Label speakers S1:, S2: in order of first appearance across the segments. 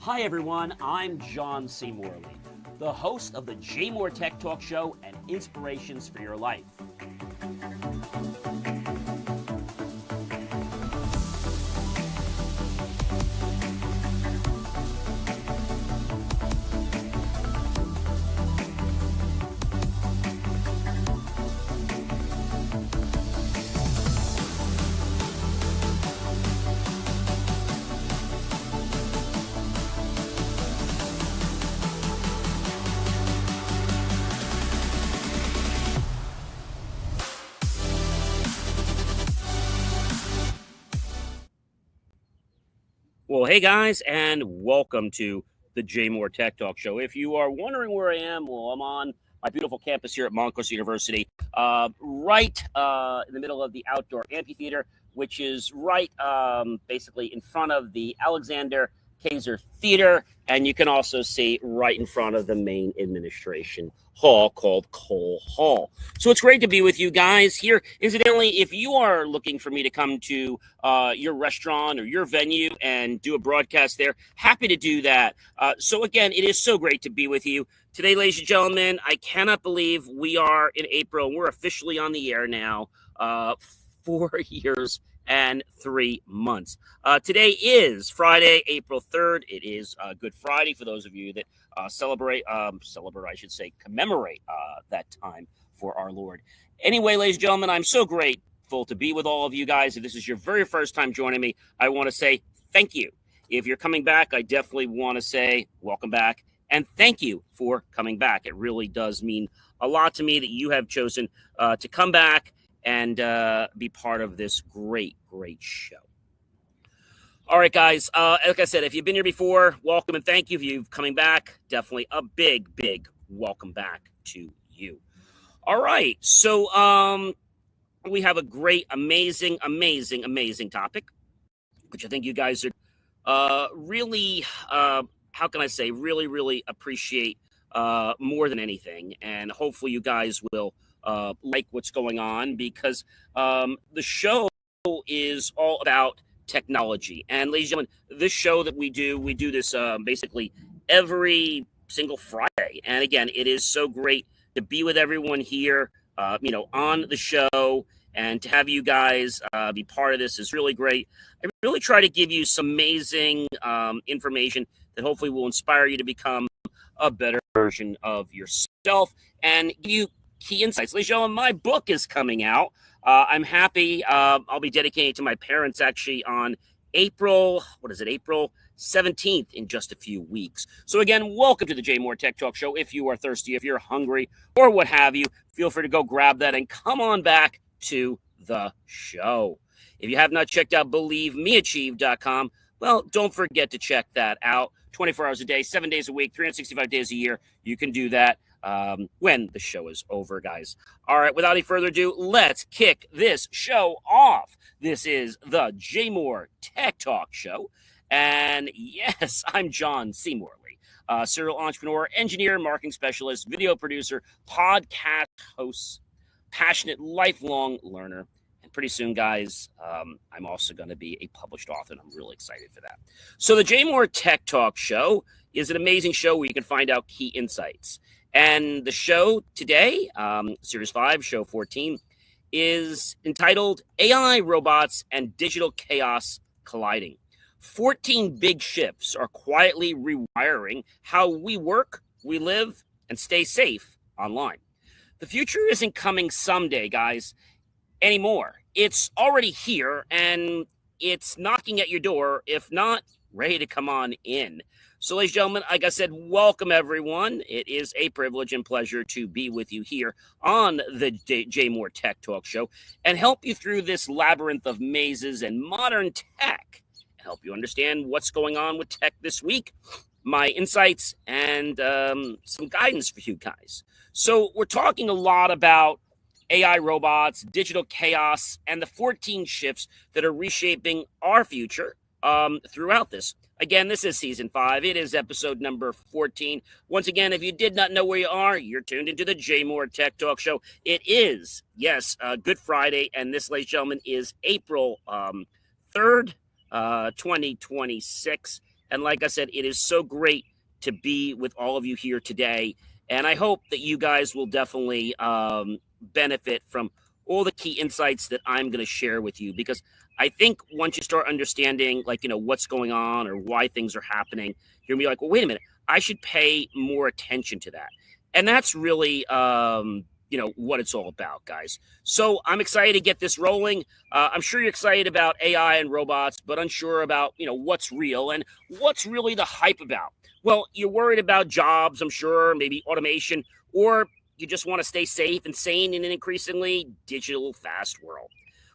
S1: Hi everyone, I'm John C. Morley, the host of the JMOR Tech Talk Show and Inspirations for Your Life. Well, hey guys, and welcome to the JMOR Tech Talk Show. If you are wondering where I am, well, I'm on my beautiful campus here at Montclair University, right in the middle of the outdoor amphitheater, which is right basically in front of the Alexander Kaiser Theater, and you can also see right in front of the main administration hall called Cole Hall. So it's great to be with you guys here. Incidentally, if you are looking for me to come to your restaurant or your venue and do a broadcast there, happy to do that. So again, it is so great to be with you. Today, ladies and gentlemen, I cannot believe we are in April. We're officially on the air now, 4 years and 3 months. Today is Friday, April 3rd. It is Good Friday for those of you that commemorate that time for our Lord. Anyway, ladies and gentlemen, I'm so grateful to be with all of you guys. If this is your very first time joining me, I want to say thank you. If you're coming back, I definitely want to say welcome back and thank you for coming back. It really does mean a lot to me that you have chosen to come back and be part of this great show. All right, guys. Like I said, if you've been here before, welcome and thank you. If you're coming back, definitely a big welcome back to you. All right. So we have a great, amazing topic, which I think you guys are really, how can I say, really appreciate more than anything. And hopefully you guys will like what's going on, because the show is all about technology. And ladies and gentlemen, this show that we do this basically every single Friday. And again, it is so great to be with everyone here, on the show, and to have you guys be part of this is really great. I really try to give you some amazing information that hopefully will inspire you to become a better version of yourself and give you key insights. Ladies and gentlemen, my book is coming out. I'm happy. I'll be dedicating it to my parents actually on April 17th in just a few weeks. So again, welcome to the JMOR Tech Talk Show. If you are thirsty, if you're hungry, or what have you, feel free to go grab that and come on back to the show. If you have not checked out BelieveMeAchieve.com, well, don't forget to check that out. 24 hours a day, 7 days a week, 365 days a year. You can do that when the show is over, guys. All right, without any further ado, let's kick this show off. This is the JMOR Tech Talk Show. And yes, I'm John C. Morley, serial entrepreneur, engineer, marketing specialist, video producer, podcast host, passionate lifelong learner. And pretty soon, guys, I'm also going to be a published author, and I'm really excited for that. So the JMOR Tech Talk Show is an amazing show where you can find out key insights. And the show today, Series 5, Show 14, is entitled AI, Robots, and Digital Chaos Colliding. 14 big shifts are quietly rewiring how we work, we live, and stay safe online. The future isn't coming someday, guys, anymore. It's already here, and it's knocking at your door, if not ready to come on in. So, ladies and gentlemen, like I said, welcome everyone. It is a privilege and pleasure to be with you here on the JMOR Tech Talk Show and help you through this labyrinth of mazes and modern tech, and help you understand what's going on with tech this week, my insights, and some guidance for you guys. So we're talking a lot about AI, robots, digital chaos, and the 14 shifts that are reshaping our future throughout this. Again, this is season 5. It is episode number 14. Once again, if you did not know where you are, you're tuned into the JMOR Tech Talk Show. It is, yes, Good Friday, and this, ladies and gentlemen, is April 3rd, 2026. And like I said, it is so great to be with all of you here today. And I hope that you guys will definitely benefit from all the key insights that I'm going to share with you, because I think once you start understanding, like, what's going on or why things are happening, you're going to be like, well, wait a minute, I should pay more attention to that. And that's really, what it's all about, guys. So I'm excited to get this rolling. I'm sure you're excited about AI and robots, but unsure about, what's real and what's really the hype about. Well, you're worried about jobs, I'm sure, maybe automation, or you just want to stay safe and sane in an increasingly digital, fast world.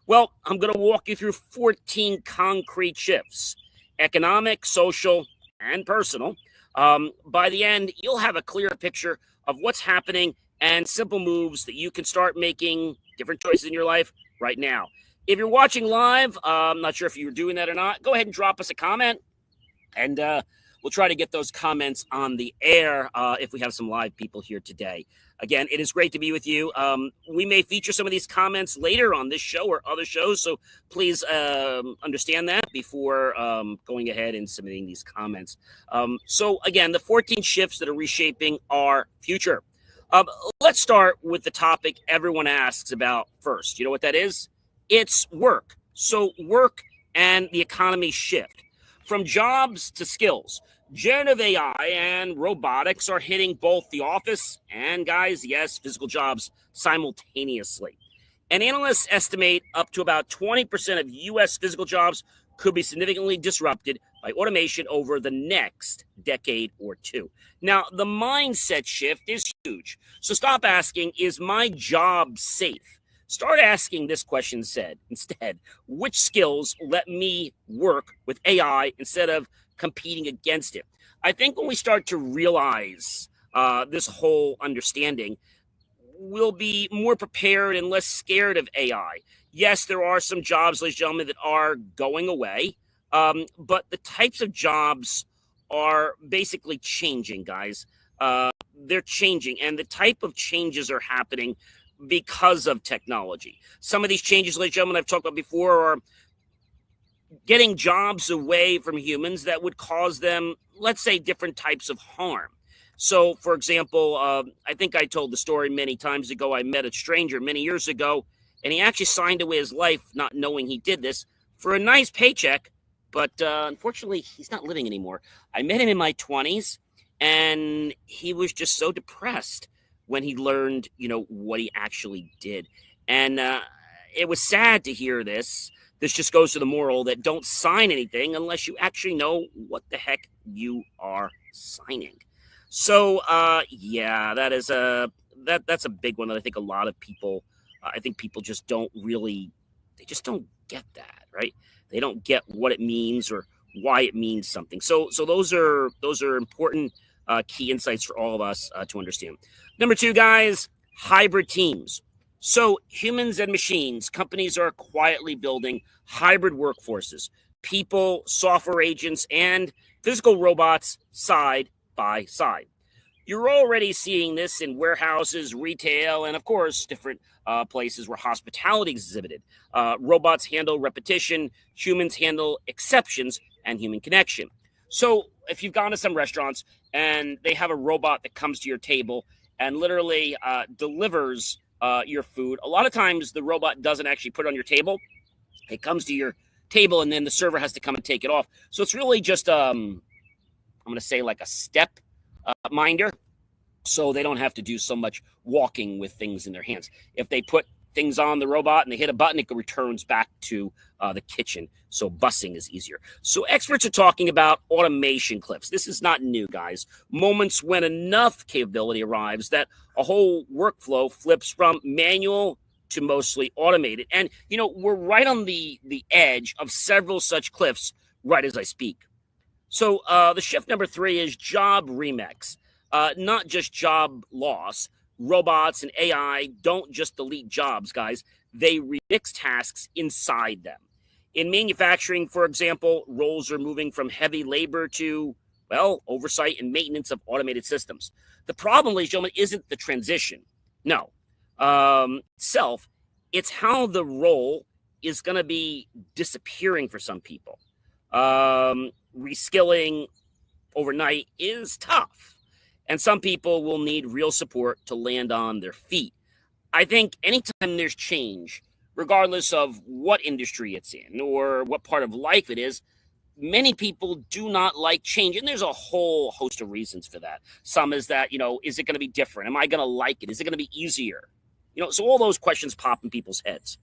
S1: Well, I'm going to walk you through 14 concrete shifts: economic, social, and personal. By the end, you'll have a clear picture of what's happening and simple moves that you can start making different choices in your life right now. If you're watching live, I'm not sure if you're doing that or not, go ahead and drop us a comment, and we'll try to get those comments on the air if we have some live people here today. Again, it is great to be with you. We may feature some of these comments later on this show or other shows, so please understand that before going ahead and submitting these comments. So again, the 14 shifts that are reshaping our future. Let's start with the topic everyone asks about first. You know what that is? It's work. So work and the economy shift. From jobs to skills, generative AI and robotics are hitting both the office and, guys, yes, physical jobs simultaneously. And analysts estimate up to about 20% of U.S. physical jobs could be significantly disrupted by automation over the next decade or two. Now, the mindset shift is huge. So stop asking, is my job safe? Start asking this question instead, which skills let me work with AI instead of competing against it? I think when we start to realize this whole understanding, we'll be more prepared and less scared of AI. Yes, there are some jobs, ladies and gentlemen, that are going away, but the types of jobs are basically changing, guys. They're changing, and the type of changes are happening because of technology. Some of these changes, ladies and gentlemen, I've talked about before, are getting jobs away from humans that would cause them, let's say, different types of harm. So, for example, I think I told the story many times ago. I met a stranger many years ago, and he actually signed away his life not knowing he did this for a nice paycheck, but unfortunately, he's not living anymore. I met him in my 20s, and he was just so depressed when he learned, what he actually did. And it was sad to hear this. This just goes to the moral that don't sign anything unless you actually know what the heck you are signing. So, that is that's a big one that I think a lot of people, people just don't get that, right? They don't get what it means or why it means something. So those are important key insights for all of us to understand. Number 2, guys, hybrid teams. So humans and machines, companies are quietly building hybrid workforces, people, software agents, and physical robots side by side. You're already seeing this in warehouses, retail, and of course, different places where hospitality is exhibited. Robots handle repetition, humans handle exceptions and human connection. So if you've gone to some restaurants and they have a robot that comes to your table and literally delivers your food, a lot of times the robot doesn't actually put it on your table. It comes to your table and then the server has to come and take it off. So it's really just, I'm going to say, like a step minder, so they don't have to do so much walking with things in their hands. If they put things on the robot and they hit a button, it returns back to the kitchen. So busing is easier. So experts are talking about automation cliffs. This is not new, guys. Moments when enough capability arrives that a whole workflow flips from manual to mostly automated. And, we're right on the edge of several such cliffs right as I speak. So the shift number 3 is job remix, not just job loss. Robots and AI don't just delete jobs, guys. They remix tasks inside them. In manufacturing, for example, roles are moving from heavy labor to, oversight and maintenance of automated systems. The problem, ladies and gentlemen, isn't the transition. No. Itself, it's how the role is going to be disappearing for some people. reskilling overnight is tough. And some people will need real support to land on their feet. I think anytime there's change, regardless of what industry it's in or what part of life it is, many people do not like change. And there's a whole host of reasons for that. Some is that, is it going to be different? Am I going to like it? Is it going to be easier? So all those questions pop in people's heads.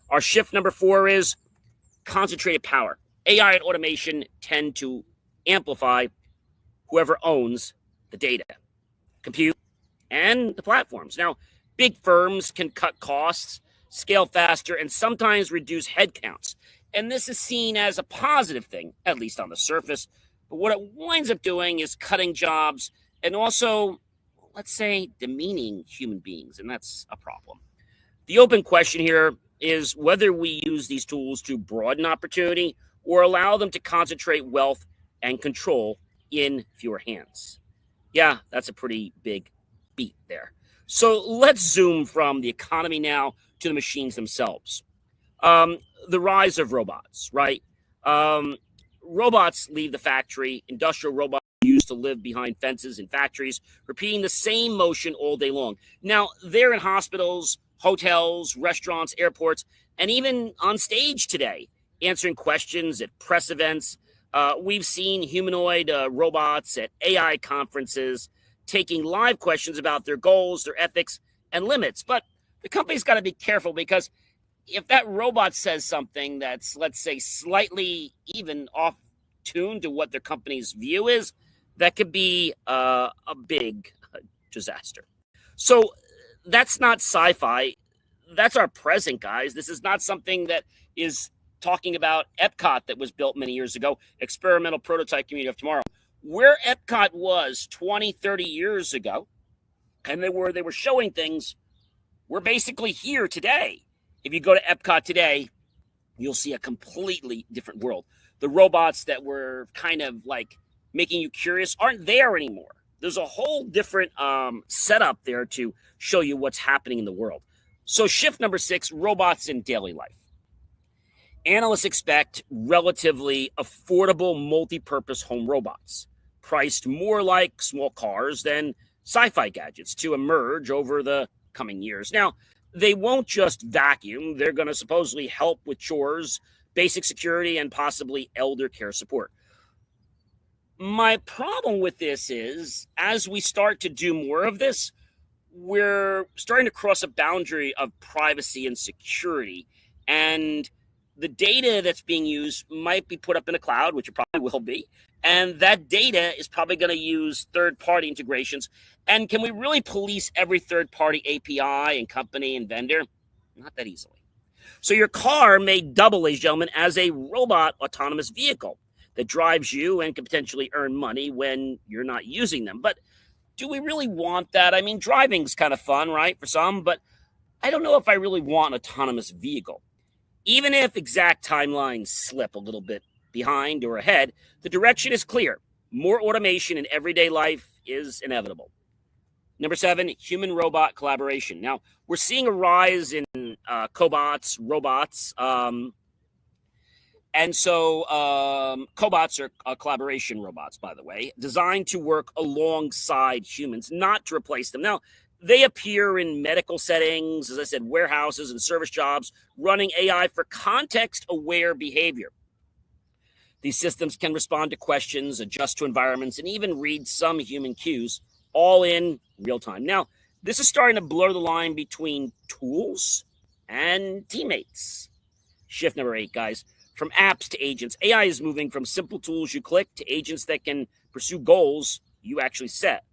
S1: Our shift number 4 is concentrated power. AI and automation tend to amplify whoever owns the data, compute, and the platforms. Now, big firms can cut costs, scale faster, and sometimes reduce headcounts. And this is seen as a positive thing, at least on the surface. But what it winds up doing is cutting jobs and also, let's say, demeaning human beings. And that's a problem. The open question here is whether we use these tools to broaden opportunity or allow them to concentrate wealth and control in fewer hands. Yeah, that's a pretty big beat there. So let's zoom from the economy now to the machines themselves. The rise of robots, right? Robots leave the factory. Industrial robots used to live behind fences in factories, repeating the same motion all day long. Now, they're in hospitals, hotels, restaurants, airports, and even on stage today, answering questions at press events. We've seen humanoid robots at AI conferences, taking live questions about their goals, their ethics, and limits. But the company's got to be careful because if that robot says something that's, let's say, slightly even off tuned to what their company's view is, that could be a big disaster. So that's not sci-fi. That's our present, guys. This is not something that is talking about Epcot that was built many years ago, experimental prototype community of tomorrow. Where Epcot was 20, 30 years ago, and they were showing things, we're basically here today. If you go to Epcot today, you'll see a completely different world. The robots that were kind of like making you curious aren't there anymore. There's a whole different setup there to show you what's happening in the world. So shift number 6, robots in daily life. Analysts expect relatively affordable multi-purpose home robots, priced more like small cars than sci-fi gadgets, to emerge over the coming years. Now, they won't just vacuum. They're going to supposedly help with chores, basic security, and possibly elder care support. My problem with this is, as we start to do more of this, we're starting to cross a boundary of privacy and security. And the data that's being used might be put up in a cloud, which it probably will be. And that data is probably going to use third-party integrations. And can we really police every third-party API and company and vendor? Not that easily. So your car may double, ladies and gentlemen, as a robot autonomous vehicle that drives you and can potentially earn money when you're not using them. But do we really want that? I mean, driving's kind of fun, right, for some, but I don't know if I really want an autonomous vehicle. Even if exact timelines slip a little bit behind or ahead, the direction is clear. More automation in everyday life is inevitable. Number 7, human-robot collaboration. Now, we're seeing a rise in cobots, robots, and so cobots are collaboration robots, by the way, designed to work alongside humans, not to replace them. Now, they appear in medical settings, as I said, warehouses and service jobs, running AI for context-aware behavior. These systems can respond to questions, adjust to environments, and even read some human cues, all in real time. Now, this is starting to blur the line between tools and teammates. Shift number 8, guys. From apps to agents, AI is moving from simple tools you click to agents that can pursue goals you actually set.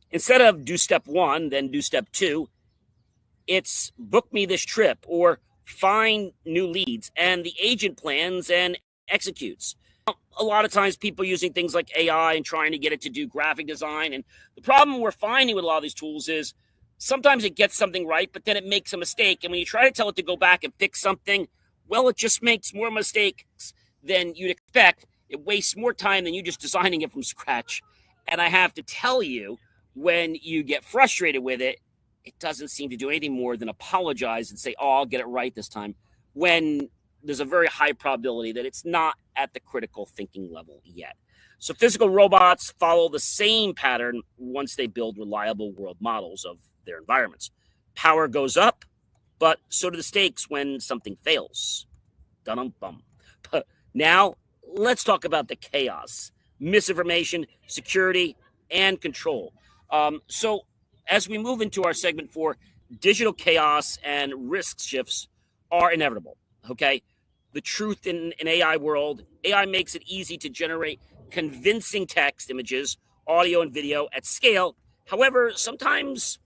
S1: Instead of do step 1, then do step 2, it's book me this trip or find new leads, and the agent plans and executes. A lot of times people using things like AI and trying to get it to do graphic design. And the problem we're finding with a lot of these tools is sometimes it gets something right, but then it makes a mistake. And when you try to tell it to go back and fix something, well, it just makes more mistakes than you'd expect. It wastes more time than you just designing it from scratch. And I have to tell you, when you get frustrated with it, it doesn't seem to do anything more than apologize and say, oh, I'll get it right this time, when there's a very high probability that it's not at the critical thinking level yet. So physical robots follow the same pattern once they build reliable world models of their environments. Power goes up, but so do the stakes when something fails. Dum-dum-bum. But now, let's talk about the chaos, misinformation, security, and control. So as we move into our segment 4, digital chaos and risk shifts are inevitable, okay? The truth in an AI world, AI makes it easy to generate convincing text, images, audio, and video at scale. However, sometimes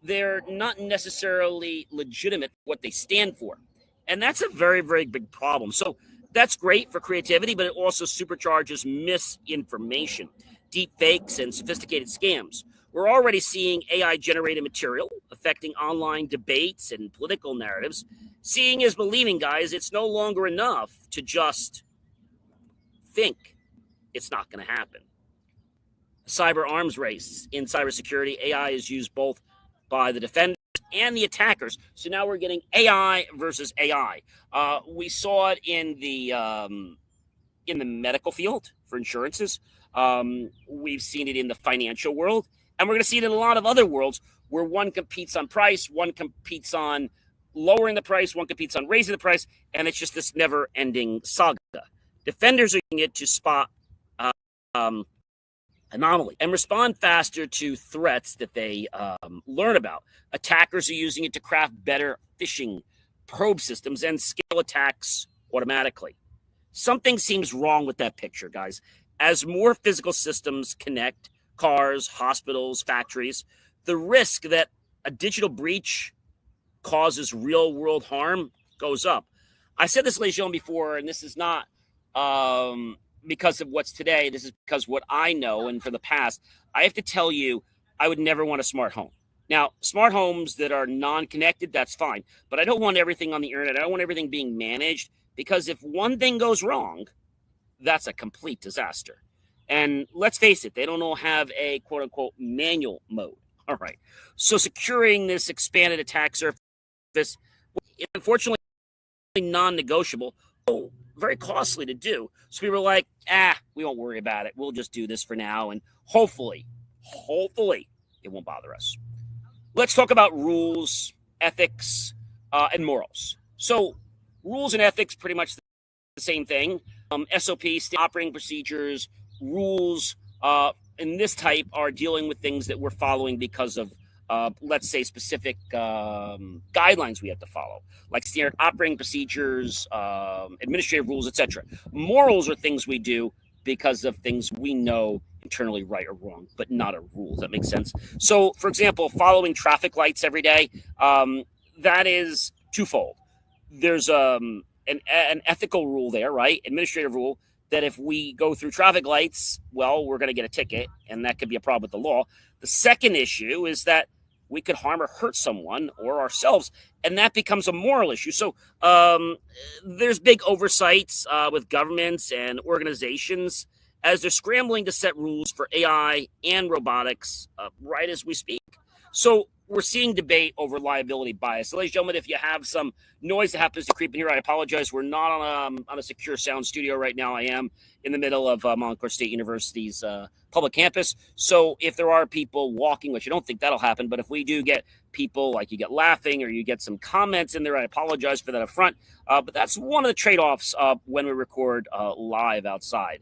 S1: they're not necessarily legitimate what they stand for. And that's a very, very big problem. So that's great for creativity, but it also supercharges misinformation, deep fakes, and sophisticated scams. We're already seeing AI generated material affecting online debates and political narratives. Seeing is believing, guys. It's no longer enough to just think it's not going to happen. Cyber arms race in cybersecurity, AI is used both by the defenders and the attackers. So now we're getting AI versus AI. We saw it in the medical field for insurances. We've seen it in the financial world, and we're going to see it in a lot of other worlds where one competes on price, one competes on lowering the price, one competes on raising the price, and it's just this never-ending saga. Defenders are using it to spot anomaly and respond faster to threats that they learn about. Attackers are using it to craft better phishing probe systems and scale attacks automatically. Something seems wrong with that picture, guys. As more physical systems connect, cars, hospitals, factories, the risk that a digital breach causes real-world harm goes up. I said this, ladies and gentlemen, before, and this is not because of what's today. This is because what I know, and for the past, I have to tell you, I would never want a smart home. Now, smart homes that are non-connected, that's fine. But I don't want everything on the internet. I don't want everything being managed, because if one thing goes wrong, that's a complete disaster. And let's face it, they don't all have a quote-unquote manual mode. All right. So securing this expanded attack surface is unfortunately non-negotiable. Oh, very costly to do. So we were like, we won't worry about it. We'll just do this for now. And hopefully, it won't bother us. Let's talk about rules, ethics, and morals. So rules and ethics, pretty much the same thing. SOPs, operating procedures, rules in this type are dealing with things that we're following because of, let's say, specific guidelines we have to follow, like standard operating procedures, administrative rules, etc. Morals are things we do because of things we know internally right or wrong, but not a rule. Does that make sense? So, for example, following traffic lights every day, that is twofold. There's an ethical rule there, right? Administrative rule that if we go through traffic lights, well, we're going to get a ticket, and that could be a problem with the law. The second issue is that we could harm or hurt someone or ourselves, and that becomes a moral issue. So there's big oversights with governments and organizations as they're scrambling to set rules for AI and robotics right as we speak. So we're seeing debate over liability bias. So, ladies and gentlemen, if you have some noise that happens to creep in here, I apologize. We're not on a secure sound studio right now. I am in the middle of Montclair State University's public campus. So if there are people walking, which I don't think that'll happen, but if we do get people, like you get laughing or you get some comments in there, I apologize for that up front. But that's one of the trade-offs when we record live outside.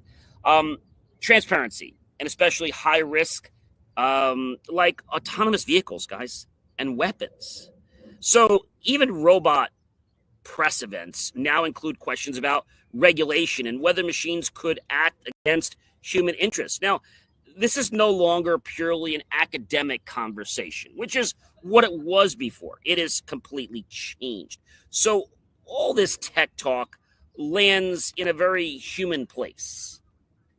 S1: Transparency, and especially high risk, like autonomous vehicles, guys, and weapons. So even robot press events now include questions about regulation and whether machines could act against human interests. Now, this is no longer purely an academic conversation, which is what it was before. It is completely changed. So all this tech talk lands in a very human place.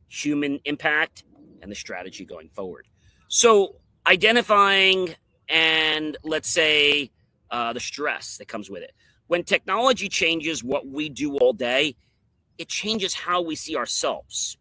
S1: Human impact and the strategy going forward. So identifying and, let's say, the stress that comes with it. When technology changes what we do all day, it changes how we see ourselves.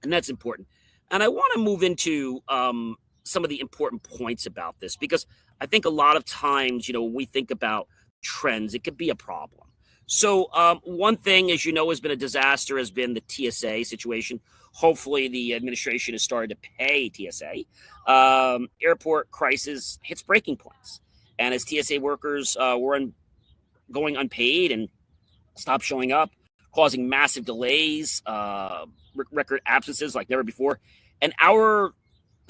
S1: And that's important. And I want to move into some of the important points about this, because I think a lot of times, when we think about trends, it could be a problem. So one thing, as you know, has been a disaster has been the TSA situation. Hopefully, the administration has started to pay TSA. Airport crisis hits breaking points. And as TSA workers going unpaid and stopped showing up, causing massive delays, record absences like never before, an hour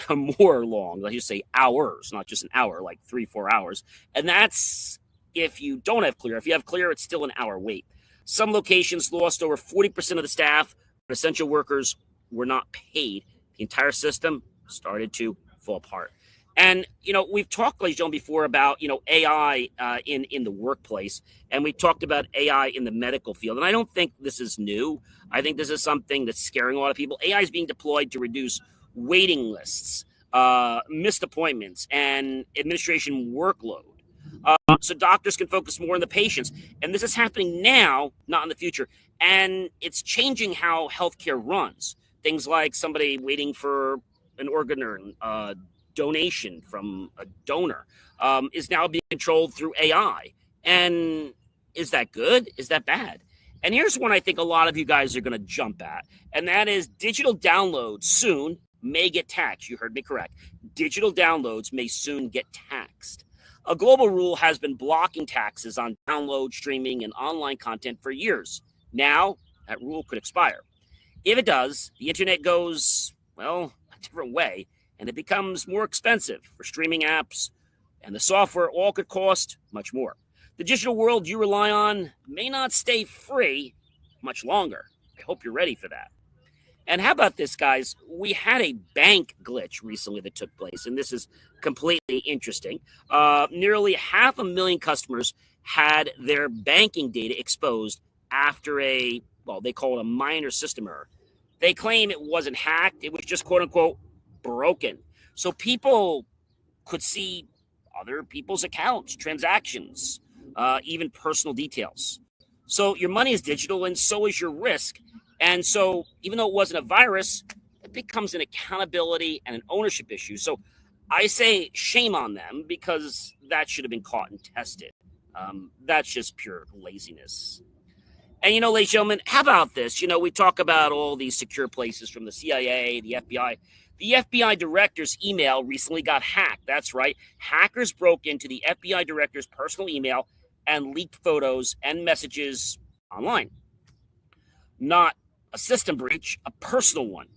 S1: more long, let's just say hours, not just an hour, like 3-4 hours. And that's if you don't have clear. If you have clear, it's still an hour wait. Some locations lost over 40% of the staff, but essential workers were not paid. The entire system started to fall apart. And, we've talked, ladies and gentlemen, before about, AI in the workplace, and we talked about AI in the medical field. And I don't think this is new. I think this is something that's scaring a lot of people. AI is being deployed to reduce waiting lists, missed appointments, and administration workload. So doctors can focus more on the patients. And this is happening now, not in the future. And it's changing how healthcare runs. Things like somebody waiting for an organ or donation from a donor is now being controlled through AI. And is that good? Is that bad? And here's one I think a lot of you guys are going to jump at, and that is digital downloads soon may get taxed. You heard me correct. Digital downloads may soon get taxed. A global rule has been blocking taxes on download, streaming, and online content for years. Now, that rule could expire. If it does, the internet goes, well, a different way, and it becomes more expensive for streaming apps, and the software all could cost much more. The digital world you rely on may not stay free much longer. I hope you're ready for that. And how about this, guys? We had a bank glitch recently that took place, and this is completely interesting. Nearly 500,000 customers had their banking data exposed after they call it a minor system error. They claim it wasn't hacked. It was just, quote unquote, broken. So people could see other people's accounts, transactions, even personal details. So your money is digital, and so is your risk. And so even though it wasn't a virus, it becomes an accountability and an ownership issue. So I say shame on them, because that should have been caught and tested. That's just pure laziness. And, ladies and gentlemen, how about this? We talk about all these secure places from the CIA, the FBI. The FBI director's email recently got hacked. That's right. Hackers broke into the FBI director's personal email and leaked photos and messages online. Not a system breach, a personal one.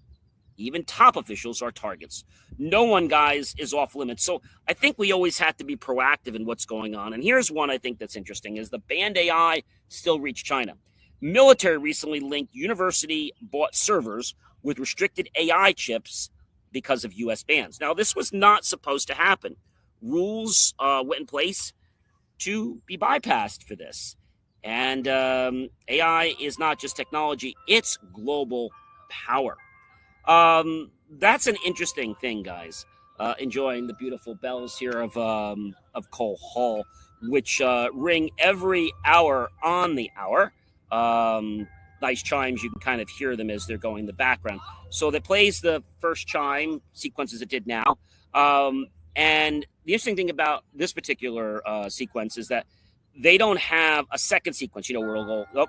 S1: Even top officials are targets. No one, guys, is off limits. So I think we always have to be proactive in what's going on. And here's one I think that's interesting, is the banned AI still reach China. Military recently linked university-bought servers with restricted AI chips because of U.S. bans. Now, this was not supposed to happen. Rules went in place to be bypassed for this. And AI is not just technology, it's global power. That's an interesting thing, guys. Enjoying the beautiful bells here of Cole Hall, which ring every hour on the hour. Nice chimes. You can kind of hear them as they're going in the background. So that plays the first chime sequence as it did now. And the interesting thing about this particular sequence is that they don't have a second sequence, where it'll go,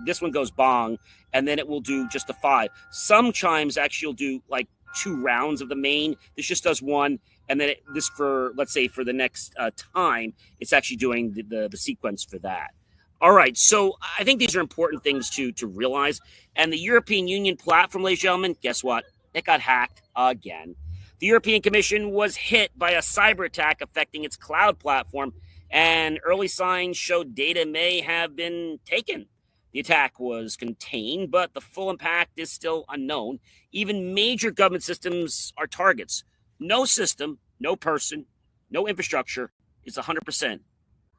S1: this one goes bong, and then it will do just a 5. Some chimes actually will do like 2 rounds of the main. This just does 1. And then let's say for the next time, it's actually doing the sequence for that. All right. So I think these are important things to realize. And the European Union platform, ladies and gentlemen, guess what? It got hacked again. The European Commission was hit by a cyber attack affecting its cloud platform, and early signs showed data may have been taken. The attack was contained, but the full impact is still unknown. Even major government systems are targets. No system, no person, no infrastructure is 100%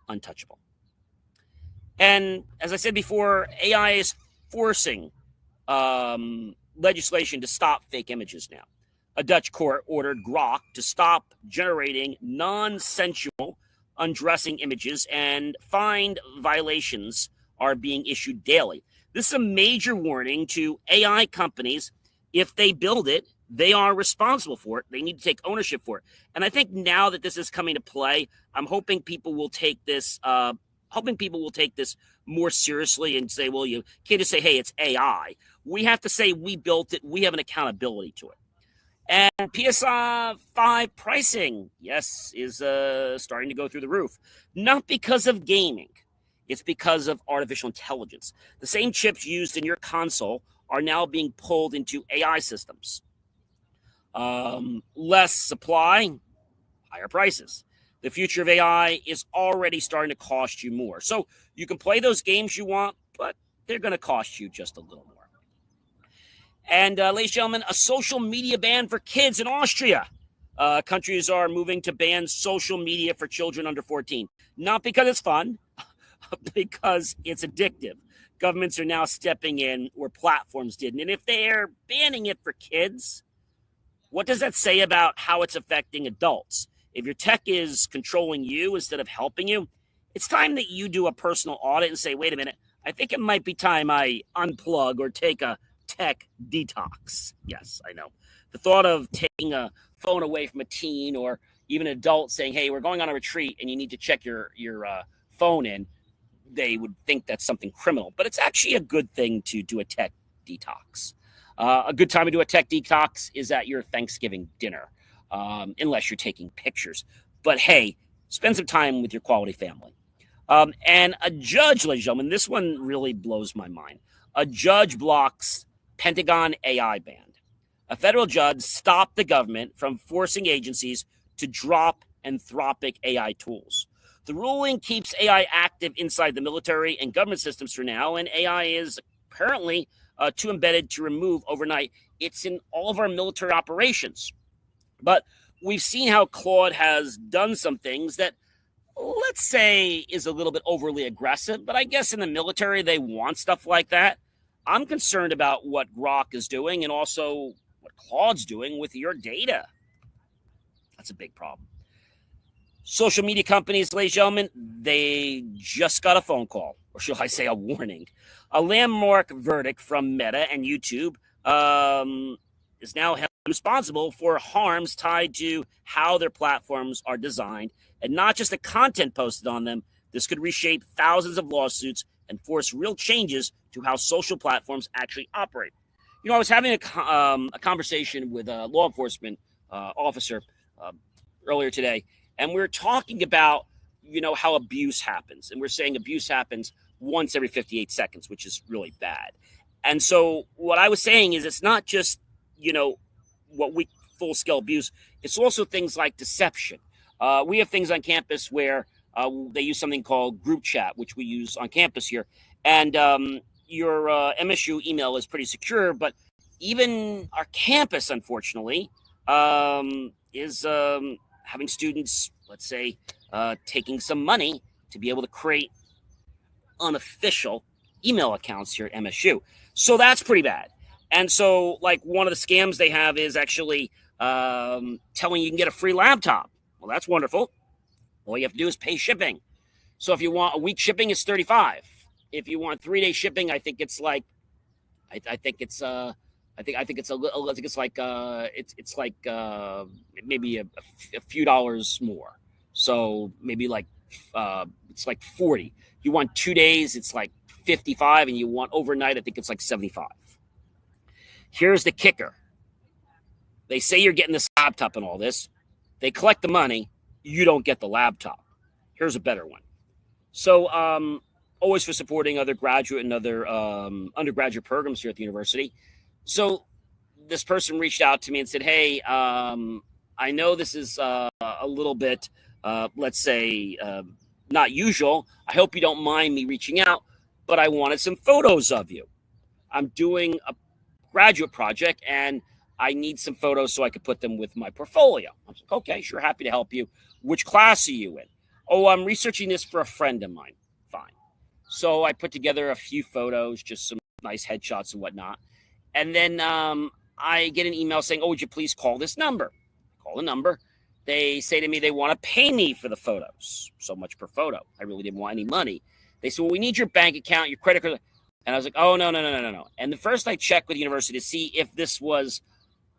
S1: untouchable. And as I said before, AI is forcing legislation to stop fake images now. A Dutch court ordered Grok to stop generating nonconsensual undressing images, and fined violations are being issued daily. This is a major warning to AI companies. If they build it, they are responsible for it. They need to take ownership for it. And I think now that this is coming to play, I'm hoping people will take this hoping people will take this more seriously and say, well, you can't just say, hey, it's AI. We have to say we built it. We have an accountability to it. And PS5 pricing, yes, is starting to go through the roof. Not because of gaming. It's because of artificial intelligence. The same chips used in your console are now being pulled into AI systems. Less supply, higher prices. The future of AI is already starting to cost you more. So you can play those games you want, but they're going to cost you just a little more. And ladies and gentlemen, a social media ban for kids in Austria. Countries are moving to ban social media for children under 14. Not because it's fun, because it's addictive. Governments are now stepping in where platforms didn't. And if they're banning it for kids, what does that say about how it's affecting adults? If your tech is controlling you instead of helping you, it's time that you do a personal audit and say, wait a minute, I think it might be time I unplug or take a tech detox. Yes, I know. The thought of taking a phone away from a teen or even an adult saying, hey, we're going on a retreat and you need to check your phone in, they would think that's something criminal. But it's actually a good thing to do a tech detox. A good time to do a tech detox is at your Thanksgiving dinner, unless you're taking pictures. But hey, spend some time with your quality family. And a judge, ladies and gentlemen, this one really blows my mind. A judge blocks Pentagon AI ban. A federal judge stopped the government from forcing agencies to drop Anthropic AI tools. The ruling keeps AI active inside the military and government systems for now, and AI is apparently too embedded to remove overnight. It's in all of our military operations. But we've seen how Claude has done some things that, let's say, is a little bit overly aggressive, but I guess in the military, they want stuff like that. I'm concerned about what Grok is doing and also what Claude's doing with your data. That's a big problem. Social media companies, ladies and gentlemen, they just got a phone call, or should I say a warning. A landmark verdict from Meta and YouTube is now held responsible for harms tied to how their platforms are designed and not just the content posted on them. This could reshape thousands of lawsuits and force real changes to how social platforms actually operate. You know, I was having a conversation with a law enforcement officer earlier today, and we were talking about, you know, how abuse happens. And we're saying abuse happens once every 58 seconds, which is really bad. And so what I was saying is it's not just, you know, what we full-scale abuse. It's also things like deception. We have things on campus where they use something called group chat, which we use on campus here. And your MSU email is pretty secure, but even our campus, unfortunately, is having students, let's say, taking some money to be able to create unofficial email accounts here at MSU. So that's pretty bad. And so, like, one of the scams they have is actually telling you can get a free laptop. Well, that's wonderful. All you have to do is pay shipping. So if you want a week shipping, it's $35. If you want 3-day shipping, I think it's like, it's maybe a few dollars more. So maybe like it's like 40. You want 2 days, it's like 55, and you want overnight, I think it's like 75. Here's the kicker. They say you're getting this laptop and all this. They collect the money. You don't get the laptop. Here's a better one. So always for supporting other graduate and other undergraduate programs here at the university. So this person reached out to me and said, hey, I know this is a little bit, let's say, not usual. I hope you don't mind me reaching out, but I wanted some photos of you. I'm doing a graduate project and I need some photos so I could put them with my portfolio. I was like, okay, sure, happy to help you. Which class are you in? Oh, I'm researching this for a friend of mine. Fine. So I put together a few photos, just some nice headshots and whatnot. And then I get an email saying, oh, would you please call this number? Call the number. They say to me they want to pay me for the photos. So much per photo. I really didn't want any money. They said, well, we need your bank account, your credit card. And I was like, oh, no. And the first I checked with the university to see if this was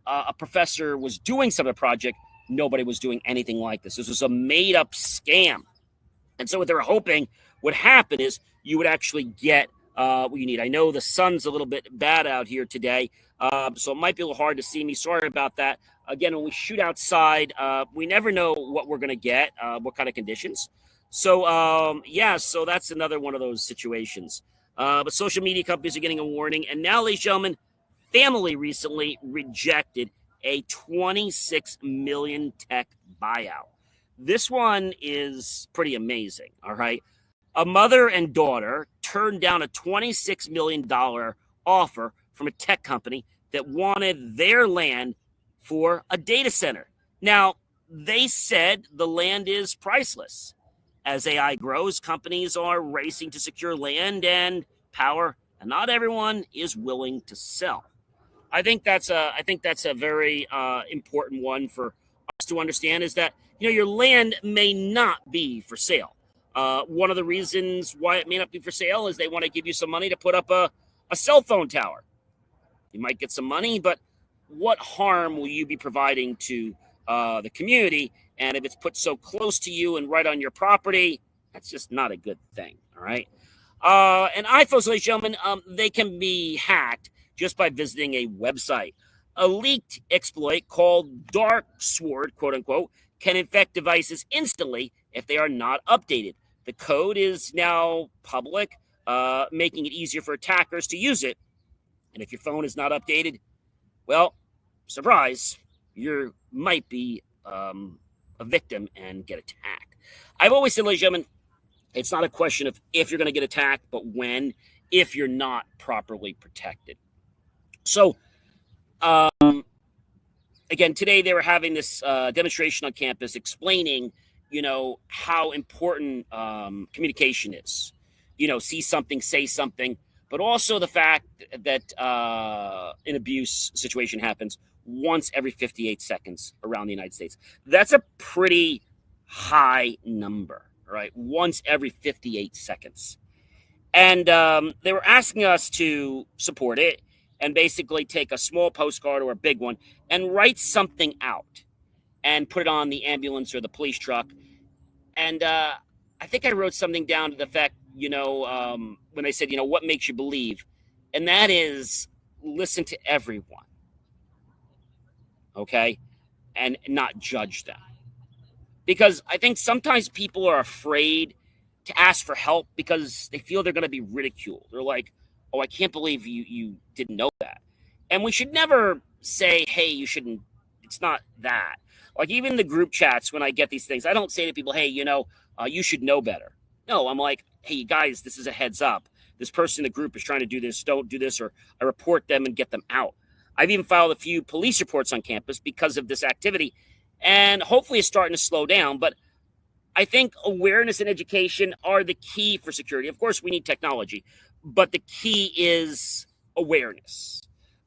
S1: a professor was doing some of the project. Nobody was doing anything like this. This was a made-up scam. And so what they were hoping would happen is you would actually get what you need. I know the sun's a little bit bad out here today, so it might be a little hard to see me. Sorry about that. Again, when we shoot outside, we never know what we're going to get, what kind of conditions. So, so that's another one of those situations. But social media companies are getting a warning. And now, ladies and gentlemen, Family recently rejected a $26 million tech buyout. This one is pretty amazing, all right? A mother and daughter turned down a $26 million offer from a tech company that wanted their land for a data center. Now, they said the land is priceless. As AI grows, companies are racing to secure land and power, and not everyone is willing to sell. I think that's a very important one for us to understand, is that your land may not be for sale. One of the reasons why it may not be for sale is they want to give you some money to put up a cell phone tower. You might get some money, but what harm will you be providing to the community? And if it's put so close to you and right on your property, that's just not a good thing, all right? And iPhones, ladies and gentlemen, they can be hacked just by visiting a website. A leaked exploit called Dark Sword, quote unquote, can infect devices instantly if they are not updated. The code is now public, making it easier for attackers to use it. And if your phone is not updated, well, surprise, you might be a victim and get attacked. I've always said, ladies and gentlemen, it's not a question of if you're going to get attacked, but when, if you're not properly protected. So, again, today they were having this demonstration on campus explaining, how important communication is. See something, say something, but also the fact that an abuse situation happens once every 58 seconds around the United States. That's a pretty high number, right? Once every 58 seconds. And they were asking us to support it and basically take a small postcard or a big one and write something out and put it on the ambulance or the police truck. And I think I wrote something down to the fact, when I said, what makes you believe? And that is listen to everyone, okay? And not judge them. Because I think sometimes people are afraid to ask for help because they feel they're going to be ridiculed. They're like, oh, I can't believe you didn't know that. And we should never say, hey, you shouldn't. It's not that. Like even the group chats, when I get these things, I don't say to people, hey, you should know better. No, I'm like, hey, you guys, this is a heads up. This person in the group is trying to do this. Don't do this, or I report them and get them out. I've even filed a few police reports on campus because of this activity, and hopefully it's starting to slow down. But I think awareness and education are the key for security. Of course, we need technology, but the key is awareness.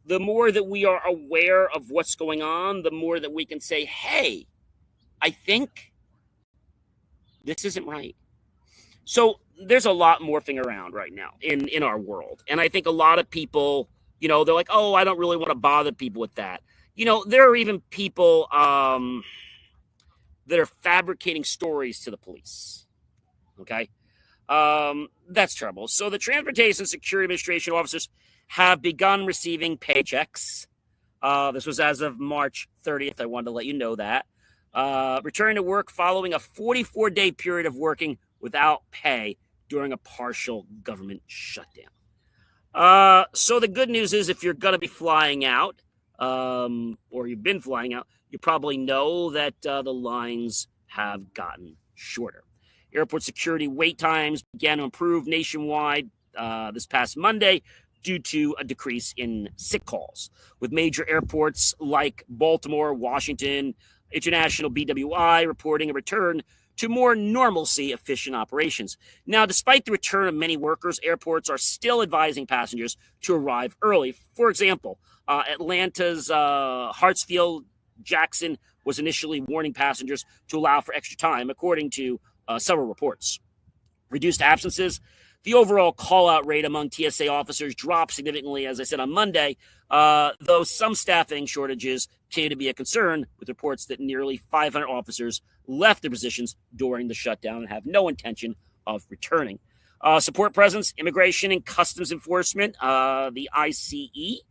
S1: The more that we are aware of what's going on, the more that we can say, hey, I think this isn't right. So there's a lot morphing around right now in our world. And I think a lot of people, they're like, oh, I don't really want to bother people with that. There are even people that are fabricating stories to the police. Okay? That's trouble. So the Transportation Security Administration officers have begun receiving paychecks. This was as of March 30th. I wanted to let you know that. Returning to work following a 44-day period of working without pay during a partial government shutdown. So the good news is if you're going to be flying out, or you've been flying out, you probably know that the lines have gotten shorter. Airport security wait times began to improve nationwide this past Monday due to a decrease in sick calls, with major airports like Baltimore, Washington, International BWI reporting a return to more normalcy efficient operations. Now, despite the return of many workers, airports are still advising passengers to arrive early. For example, Atlanta's Hartsfield Jackson was initially warning passengers to allow for extra time, according to several reports. Reduced absences. The overall call-out rate among TSA officers dropped significantly, as I said, on Monday, though some staffing shortages continue to be a concern, with reports that nearly 500 officers left their positions during the shutdown and have no intention of returning. Support presence, immigration and customs enforcement, the ICE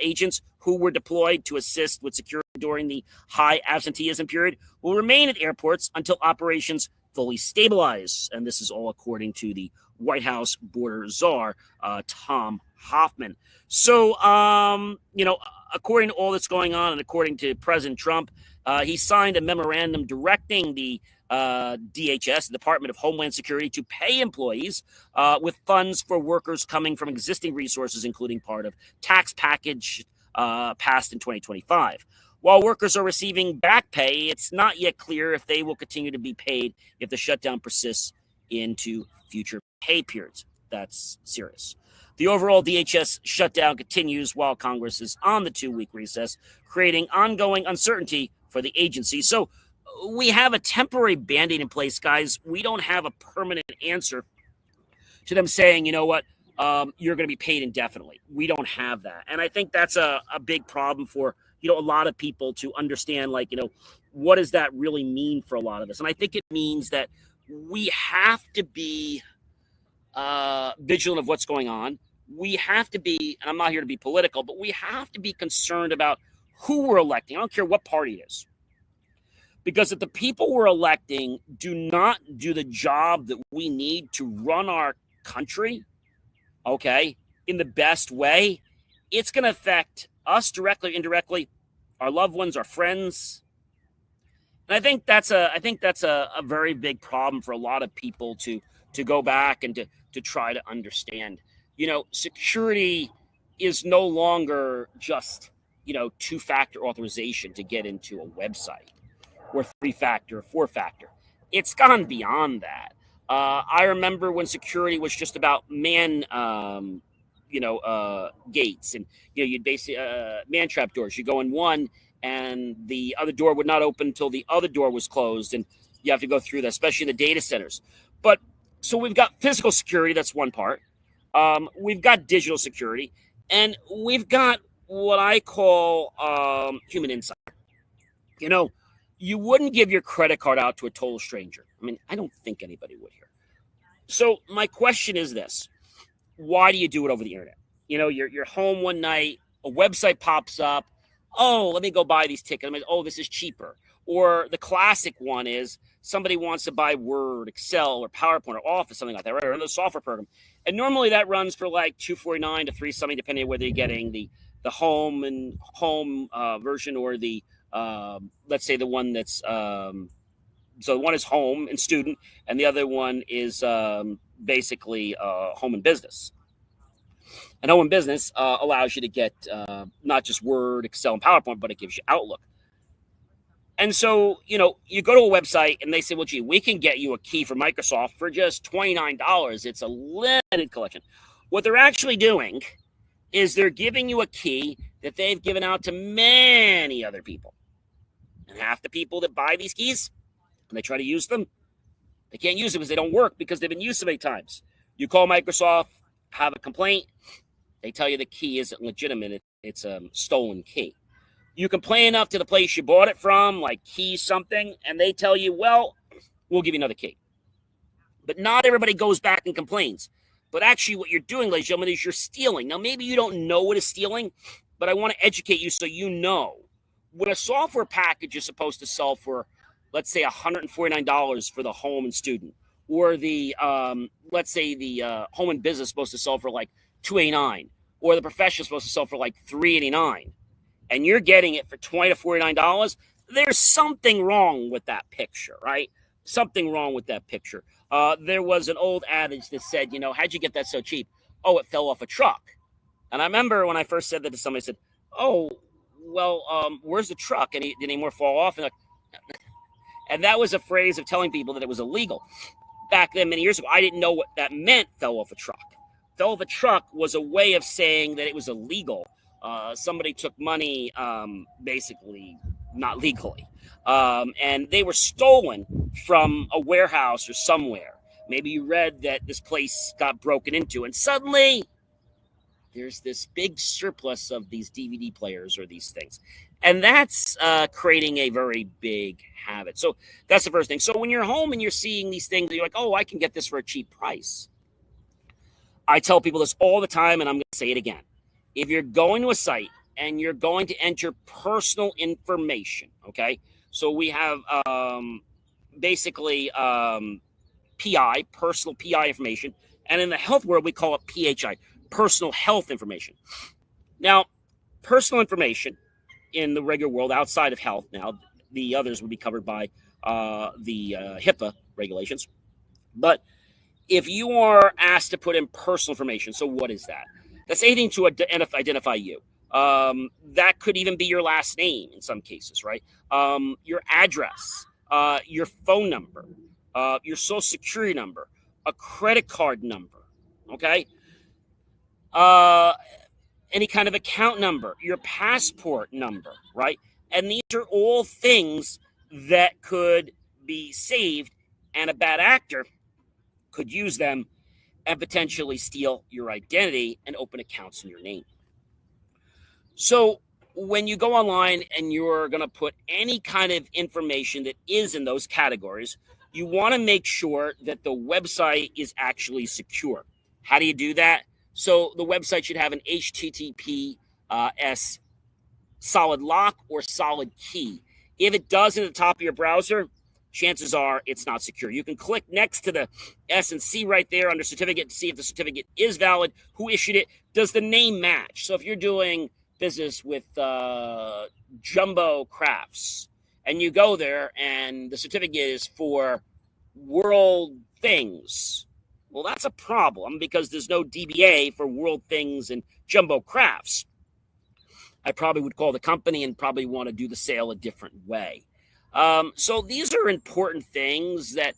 S1: agents who were deployed to assist with security during the high absenteeism period will remain at airports until operations fully stabilize. And this is all according to the White House border czar, Tom Hoffman. So, according to all that's going on and according to President Trump, he signed a memorandum directing the DHS, the Department of Homeland Security, to pay employees with funds for workers coming from existing resources, including part of tax package passed in 2025. While workers are receiving back pay, it's not yet clear if they will continue to be paid if the shutdown persists into future pay periods. That's serious. The overall DHS shutdown continues while Congress is on the 2-week recess, creating ongoing uncertainty for the agency. So we have a temporary Band-Aid in place, guys. We don't have a permanent answer to them saying, you know what, you're going to be paid indefinitely. We don't have that. And I think that's a big problem for, a lot of people to understand, what does that really mean for a lot of us? And I think it means that we have to be vigilant of what's going on. We have to be, and I'm not here to be political, but we have to be concerned about who we're electing. I don't care what party it is. Because if the people we're electing do not do the job that we need to run our country, in the best way, it's going to affect us directly or indirectly, our loved ones, our friends. And I think that's a very big problem for a lot of people to go back and to try to understand. Security is no longer just, 2-factor authorization to get into a website, or 3-factor, or 4-factor. It's gone beyond that. I remember when security was just about gates, and you'd basically man trap doors. You go in one, and the other door would not open until the other door was closed, and you have to go through that, especially in the data centers. But so we've got physical security. That's one part. We've got digital security, and we've got what I call human insight. You wouldn't give your credit card out to a total stranger. I mean, I don't think anybody would here. So my question is this: why do you do it over the internet? You're home one night, a website pops up. Oh, let me go buy these tickets. This is cheaper. Or the classic one is somebody wants to buy Word, Excel, or PowerPoint, or Office, something like that, right? Or another software program. And normally that runs for like $249 to $3 something, depending on whether you're getting the home version or the let's say the one that's so one is home and student, and the other one is basically home and business. And home and business allows you to get not just Word, Excel, and PowerPoint, but it gives you Outlook. And so, you go to a website and they say, well, gee, we can get you a key from Microsoft for just $29. It's a limited collection. What they're actually doing is they're giving you a key that they've given out to many other people. And half the people that buy these keys, and they try to use them, they can't use them because they don't work because they've been used so many times. You call Microsoft, have a complaint, they tell you the key isn't legitimate. It's a stolen key. You complain enough to the place you bought it from, like key something, and they tell you, well, we'll give you another key. But not everybody goes back and complains. But actually what you're doing, ladies and gentlemen, is you're stealing. Now, maybe you don't know what is stealing, but I want to educate you so you know. When a software package is supposed to sell for, let's say, $149 for the home and student, or the, let's say the home and business is supposed to sell for like $289, or the professional is supposed to sell for like $389, and you're getting it for $20 to $49, there's something wrong with that picture, right? Something wrong with that picture. There was an old adage that said, how'd you get that so cheap? Oh, it fell off a truck. And I remember when I first said that to somebody, I said, oh, well, where's the truck? And did any more fall off? And that was a phrase of telling people that it was illegal. Back then, many years ago, I didn't know what that meant, fell off a truck. Fell off a truck was a way of saying that it was illegal. Somebody took money, basically not legally. And they were stolen from a warehouse or somewhere. Maybe you read that this place got broken into, and suddenly there's this big surplus of these DVD players or these things. And that's creating a very big habit. So that's the first thing. So when you're home and you're seeing these things, you're like, oh, I can get this for a cheap price. I tell people this all the time, and I'm going to say it again. If you're going to a site and you're going to enter personal information, okay? So we have basically PI, personal PI information. And in the health world, we call it PHI, personal health information. Now, personal information in the regular world outside of health, now the others would be covered by the HIPAA regulations. But if you are asked to put in personal information, so what is that? That's anything to identify you. That could even be your last name in some cases, right? Your address, your phone number, your social security number, a credit card number, okay? Any kind of account number, your passport number, right? And these are all things that could be saved, and a bad actor could use them and potentially steal your identity and open accounts in your name. So when you go online and you're going to put any kind of information that is in those categories, you want to make sure that the website is actually secure. How do you do that? So the website should have an HTTPS solid lock or solid key. If it doesn't at the top of your browser, chances are it's not secure. You can click next to the S and C right there under certificate to see if the certificate is valid, who issued it, does the name match? So if you're doing business with Jumbo Crafts and you go there and the certificate is for World Things, well, that's a problem because there's no DBA for World Things and Jumbo Crafts. I probably would call the company and probably want to do the sale a different way. So these are important things that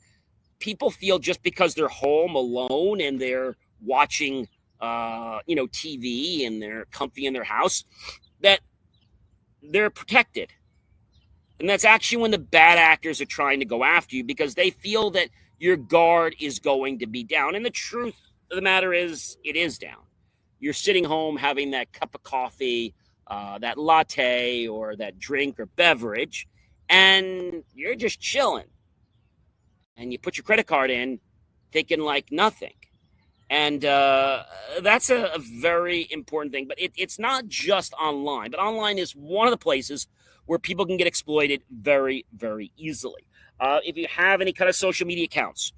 S1: people feel just because they're home alone and they're watching, TV and they're comfy in their house, that they're protected. And that's actually when the bad actors are trying to go after you because they feel that your guard is going to be down. And the truth of the matter is, it is down. You're sitting home having that cup of coffee, that latte or that drink or beverage, and you're just chilling. And you put your credit card in thinking like nothing. And that's a very important thing. But it's not just online. But online is one of the places where people can get exploited very, very easily. If you have any kind of social media accounts,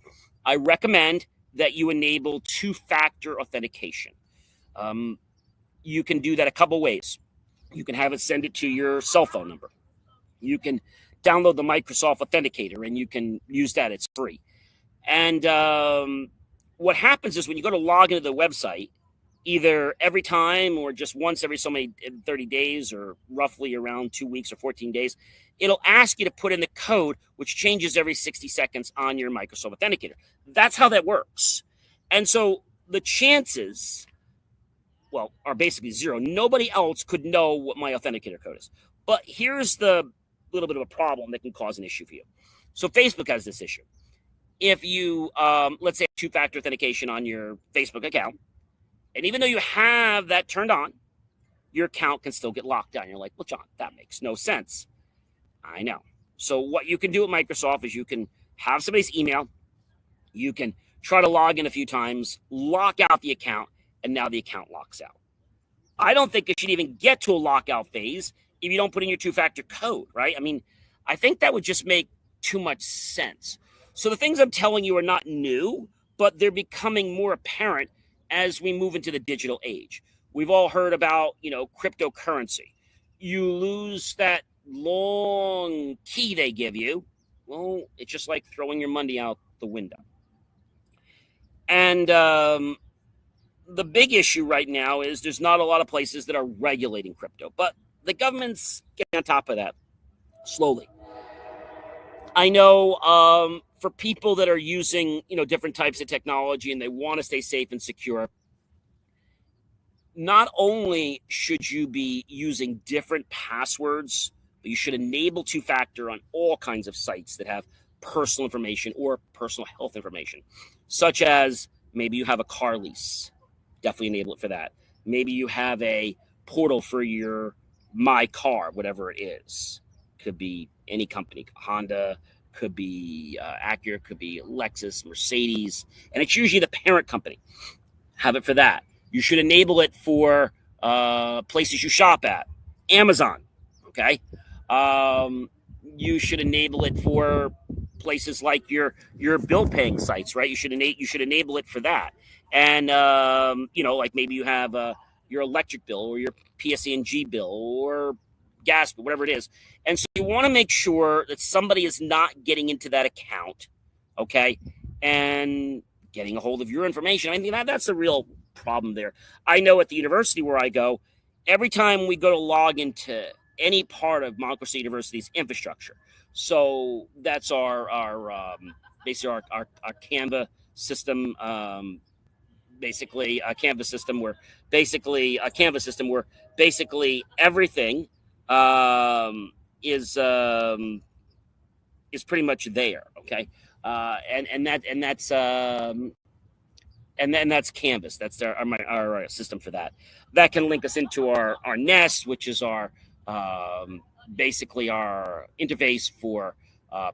S1: I recommend that you enable two-factor authentication. You can do that a couple ways. You can have it send it to your cell phone number. You can download the Microsoft Authenticator, and you can use that. It's free. And what happens is when you go to log into the website, either every time or just once every so many 30 days or roughly around 2 weeks or 14 days, it'll ask you to put in the code, which changes every 60 seconds on your Microsoft Authenticator. That's how that works. And so the chances, are basically zero. Nobody else could know what my authenticator code is. But here's the little bit of a problem that can cause an issue for you. So Facebook has this issue. If you, let's say, two-factor authentication on your Facebook account, and even though you have that turned on, your account can still get locked down. You're like, well, John, that makes no sense. I know. So what you can do at Microsoft is you can have somebody's email. You can try to log in a few times, lock out the account, and now the account locks out. I don't think it should even get to a lockout phase if you don't put in your two-factor code, right? I mean, I think that would just make too much sense. So the things I'm telling you are not new, but they're becoming more apparent as we move into the digital age. We've all heard about, cryptocurrency. You lose that long key they give you. Well, it's just like throwing your money out the window. And the big issue right now is there's not a lot of places that are regulating crypto, but the government's getting on top of that slowly. I know for people that are using, different types of technology and they want to stay safe and secure, not only should you be using different passwords, but you should enable two-factor on all kinds of sites that have personal information or personal health information, such as maybe you have a car lease. Definitely enable it for that. Maybe you have a portal for your My Car, whatever it is. Could be any company, Honda, could be Acura, could be Lexus, Mercedes, and it's usually the parent company. Have it for that. You should enable it for places you shop at, Amazon. Okay, you should enable it for places like your bill paying sites, right? You should enable it for that, and like maybe you have your electric bill or your PSE&G bill or gas bill, whatever it is, and so you want to make sure that somebody is not getting into that account, okay, and getting a hold of your information. I mean, that's a real problem there. I know at the university where I go, every time we go to log into any part of Montclair State University's infrastructure, so that's basically our Canva system, basically a Canvas system where basically everything is pretty much there. Okay, and then that's Canvas. That's our system for that. That can link us into our Nest, which is our basically our interface for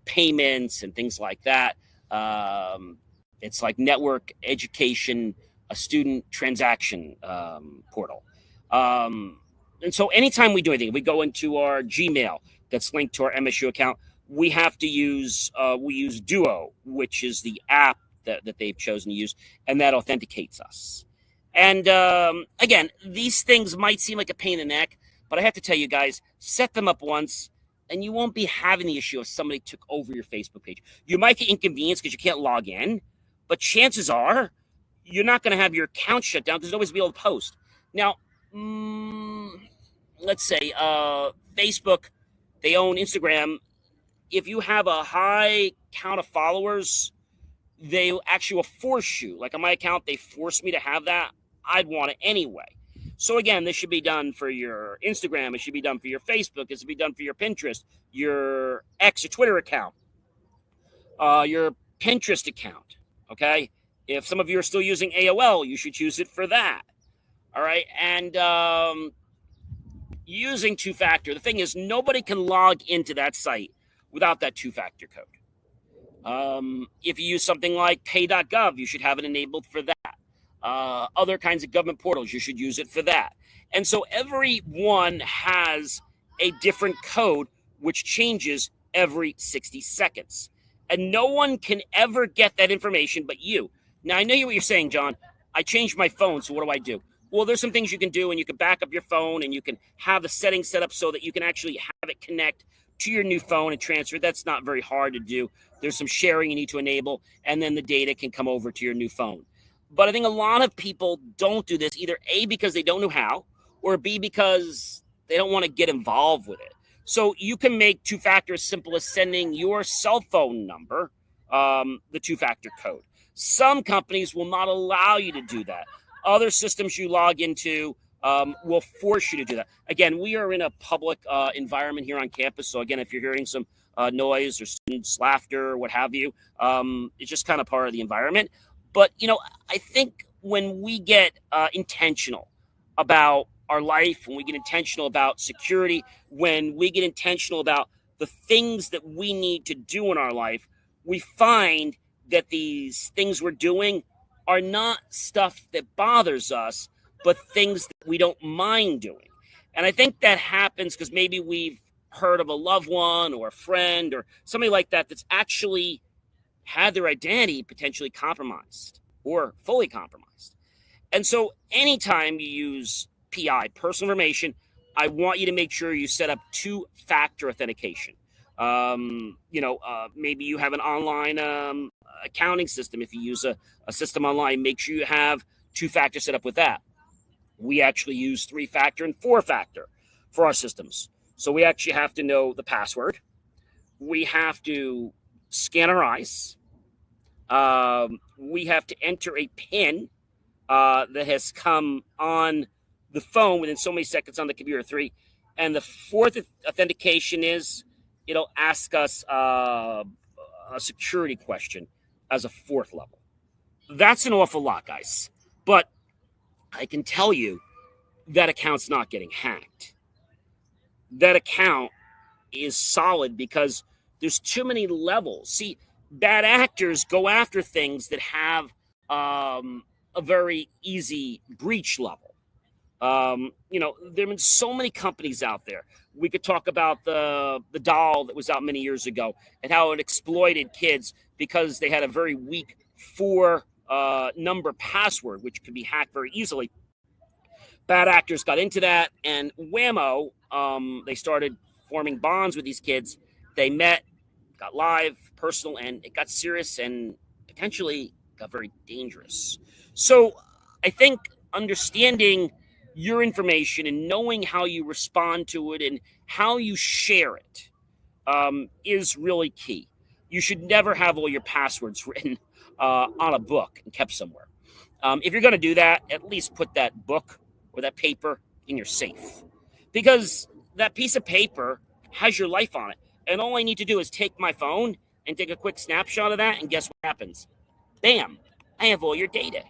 S1: payments and things like that. It's like network education, a student transaction portal. And so anytime we do anything, we go into our Gmail that's linked to our MSU account, we have to use Duo, which is the app that they've chosen to use, and that authenticates us. And again, these things might seem like a pain in the neck, but I have to tell you guys, set them up once, and you won't be having the issue if somebody took over your Facebook page. You might get inconvenienced because you can't log in, but chances are you're not going to have your account shut down because nobody's going to be able to post. Now, let's say Facebook, they own Instagram. If you have a high count of followers, they actually will force you. Like on my account, they forced me to have that. I'd want it anyway. So again, this should be done for your Instagram. It should be done for your Facebook. It should be done for your Pinterest, your X or Twitter account, your Pinterest account. Okay. If some of you are still using AOL, you should use it for that. All right. And using two-factor. The thing is, nobody can log into that site without that two-factor code. If you use something like pay.gov, you should have it enabled for that. Other kinds of government portals, you should use it for that. And so every one has a different code which changes every 60 seconds. And no one can ever get that information but you. Now, I know what you're saying, John. I changed my phone, so what do I do? Well, there's some things you can do, and you can back up your phone, and you can have the settings set up so that you can actually have it connect to your new phone and transfer. That's not very hard to do. There's some sharing you need to enable, and then the data can come over to your new phone. But I think a lot of people don't do this, either A, because they don't know how, or B, because they don't want to get involved with it. So you can make two-factor as simple as sending your cell phone number, the two-factor code. Some companies will not allow you to do that. Other systems you log into will force you to do that. Again, we are in a public environment here on campus. So again, if you're hearing some noise or students' laughter or what have you, it's just kind of part of the environment. But, I think when we get intentional about our life, when we get intentional about security, when we get intentional about the things that we need to do in our life, we find that these things we're doing are not stuff that bothers us, but things that we don't mind doing. And I think that happens because maybe we've heard of a loved one or a friend or somebody like that that's actually had their identity potentially compromised or fully compromised. And so anytime you use PI, personal information, I want you to make sure you set up two-factor authentication. Maybe you have an online accounting system. If you use a system online, make sure you have two-factor set up with that. We actually use three-factor and four-factor for our systems. So we actually have to know the password. We have to scan our eyes. We have to enter a PIN that has come on the phone within so many seconds on the computer, 3. And the fourth authentication is it'll ask us a security question as a fourth level. That's an awful lot, guys. But I can tell you that account's not getting hacked. That account is solid because there's too many levels. See, bad actors go after things that have a very easy breach level. There have been so many companies out there. We could talk about the doll that was out many years ago and how it exploited kids because they had a very weak 4-number password, which could be hacked very easily. Bad actors got into that, and whammo, they started forming bonds with these kids. They met, got live, personal, and it got serious and potentially got very dangerous. So I think understanding your information and knowing how you respond to it and how you share it is really key. You should never have all your passwords written on a book and kept somewhere. If you're going to do that, at least put that book or that paper in your safe, because that piece of paper has your life on it. And all I need to do is take my phone and take a quick snapshot of that. And guess what happens? Bam, I have all your data.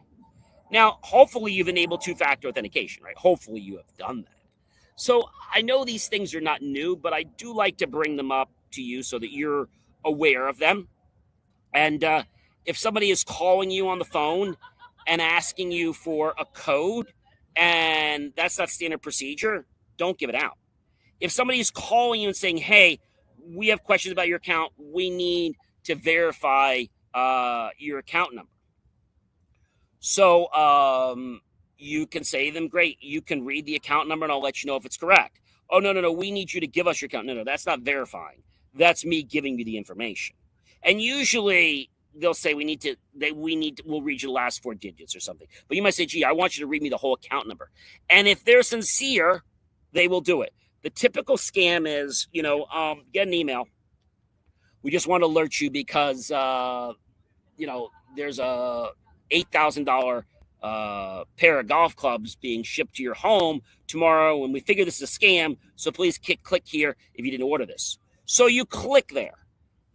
S1: Now, hopefully you've enabled two-factor authentication, right? Hopefully you have done that. So I know these things are not new, but I do like to bring them up to you so that you're aware of them. And if somebody is calling you on the phone and asking you for a code, and that's not standard procedure, don't give it out. If somebody is calling you and saying, hey, we have questions about your account, we need to verify your account number. So you can say to them, great, you can read the account number and I'll let you know if it's correct. Oh, no, we need you to give us your account. No, that's not verifying. That's me giving you the information. And usually they'll say we'll read you the last 4 digits or something. But you might say, gee, I want you to read me the whole account number. And if they're sincere, they will do it. The typical scam is, get an email. We just want to alert you because, there's a $8,000 pair of golf clubs being shipped to your home tomorrow, and we figure this is a scam, so please click here if you didn't order this. So you click there,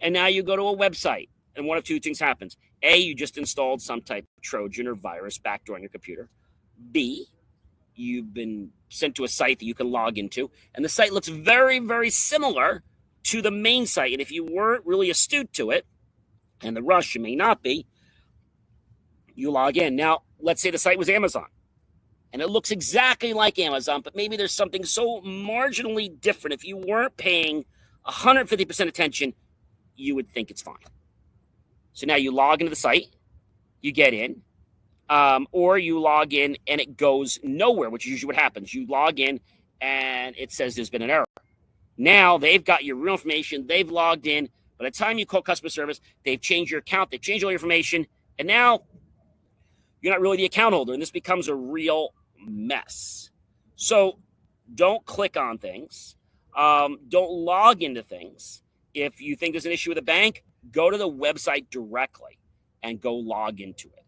S1: and now you go to a website, and one of two things happens. A, you just installed some type of Trojan or virus backdoor on your computer. B, you've been sent to a site that you can log into, and the site looks very, very similar to the main site. And if you weren't really astute to it, and the rush, you may not be, you log in. Now, let's say the site was Amazon, and it looks exactly like Amazon, but maybe there's something so marginally different. If you weren't paying 150% attention, you would think it's fine. So now you log into the site, you get in, or you log in and it goes nowhere, which is usually what happens. You log in and it says there's been an error. Now they've got your real information. They've logged in. By the time you call customer service, they've changed your account. They've changed all your information. And now you're not really the account holder. And this becomes a real mess. So don't click on things. Don't log into things. If you think there's an issue with a bank, go to the website directly and go log into it.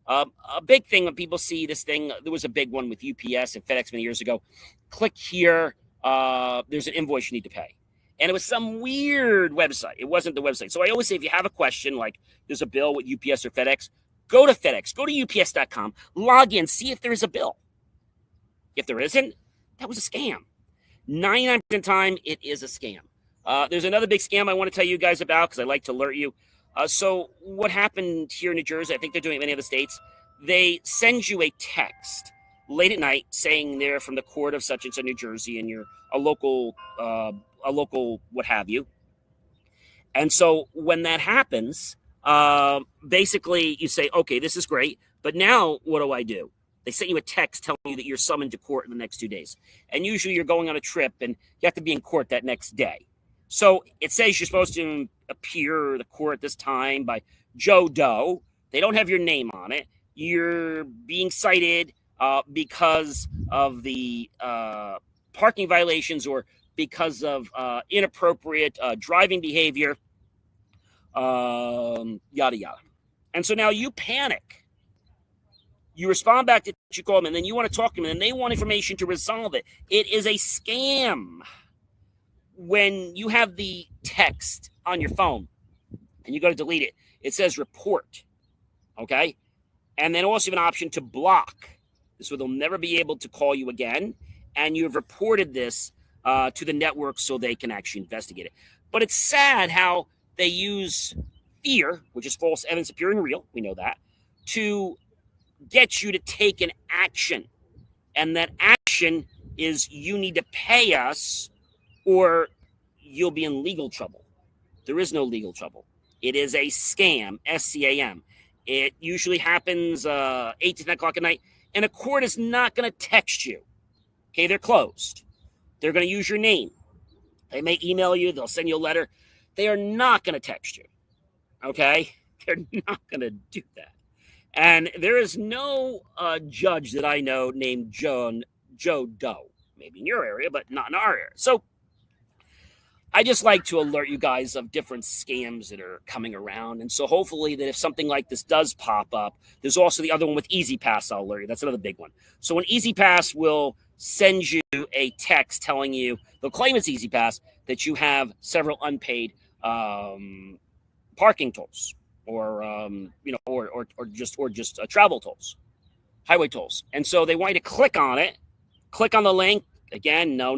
S1: A big thing when people see this thing, there was a big one with UPS and FedEx many years ago. Click here. There's an invoice you need to pay. And it was some weird website. It wasn't the website. So I always say, if you have a question, like there's a bill with UPS or FedEx, go to FedEx, go to UPS.com, log in, see if there is a bill. If there isn't, that was a scam. 99% of the time, it is a scam. There's another big scam I want to tell you guys about because I like to alert you. So what happened here in New Jersey, I think they're doing it in many other states, they send you a text late at night saying they're from the court of such and such New Jersey and you're a local what have you. And so when that happens, basically you say, okay, this is great, but now what do? They sent you a text telling you that you're summoned to court in the next 2 days. And usually you're going on a trip and you have to be in court that next day. So it says you're supposed to appear at the court this time by Joe Doe. They don't have your name on it. You're being cited because of the parking violations or because of inappropriate driving behavior, yada, yada. And so now you panic. You respond back to what you call them, and then you want to talk to them, and they want information to resolve it. It is a scam. When you have the text on your phone and you go to delete it, it says report, okay? And then also have an option to block. So they'll never be able to call you again. And you have reported this to the network so they can actually investigate it. But it's sad how they use fear, which is false evidence appearing real, we know that, to get you to take an action. And that action is you need to pay us or you'll be in legal trouble. There is no legal trouble. It is a scam, SCAM. It usually happens 8 to 10 o'clock at night, and a court is not going to text you. Okay, they're closed. They're going to use your name. They may email you. They'll send you a letter. They are not going to text you. Okay? They're not going to do that. And there is no judge that I know named Joe Doe. Maybe in your area, but not in our area. So I just like to alert you guys of different scams that are coming around. And so hopefully that if something like this does pop up, there's also the other one with EasyPass, I'll alert you. That's another big one. So an EasyPass will send you a text telling you, they'll claim it's EasyPass, that you have several unpaid parking tolls or just travel tolls, highway tolls. And so they want you to click on it, click on the link. Again, no.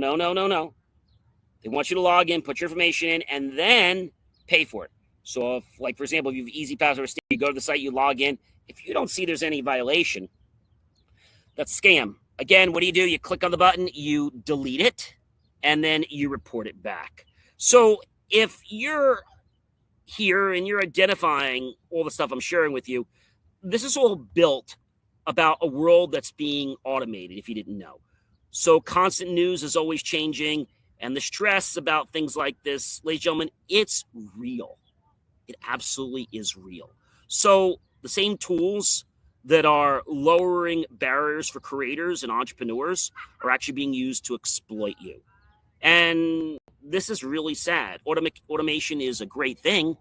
S1: They want you to log in, put your information in, and then pay for it. So if, like, for example, if you have EasyPass or you go to the site, you log in. If you don't see there's any violation, that's a scam. Again, what do? You click on the button, you delete it, and then you report it back. So if you're here and you're identifying all the stuff I'm sharing with you, this is all built about a world that's being automated, if you didn't know. So constant news is always changing. And the stress about things like this, ladies and gentlemen, it's real. It absolutely is real. So the same tools that are lowering barriers for creators and entrepreneurs are actually being used to exploit you. And this is really sad. Automation is a great thing,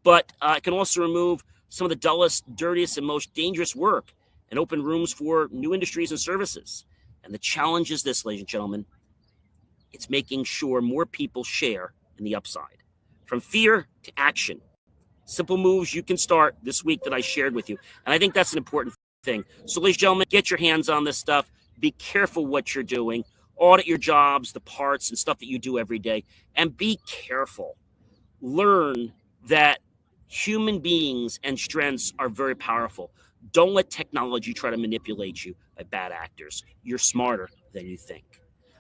S1: but it can also remove some of the dullest, dirtiest, and most dangerous work and open rooms for new industries and services. And the challenge is this, ladies and gentlemen. It's making sure more people share in the upside. From fear to action. Simple moves you can start this week that I shared with you. And I think that's an important thing. So, ladies and gentlemen, get your hands on this stuff. Be careful what you're doing. Audit your jobs, the parts and stuff that you do every day. And be careful. Learn that human beings and strengths are very powerful. Don't let technology try to manipulate you by bad actors. You're smarter than you think.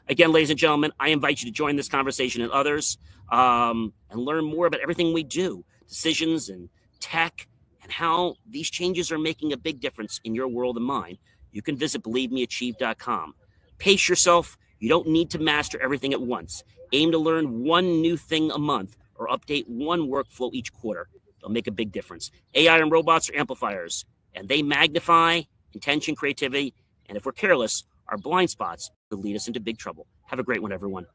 S1: Again, ladies and gentlemen, I invite you to join this conversation and others and learn more about everything we do, decisions and tech, and how these changes are making a big difference in your world and mine. You can visit believemeachieve.com. Pace yourself. You don't need to master everything at once. Aim to learn one new thing a month or update one workflow each quarter. They'll make a big difference. AI and robots are amplifiers, and they magnify intention, creativity, and if we're careless, our blind spots could lead us into big trouble. Have a great one, everyone.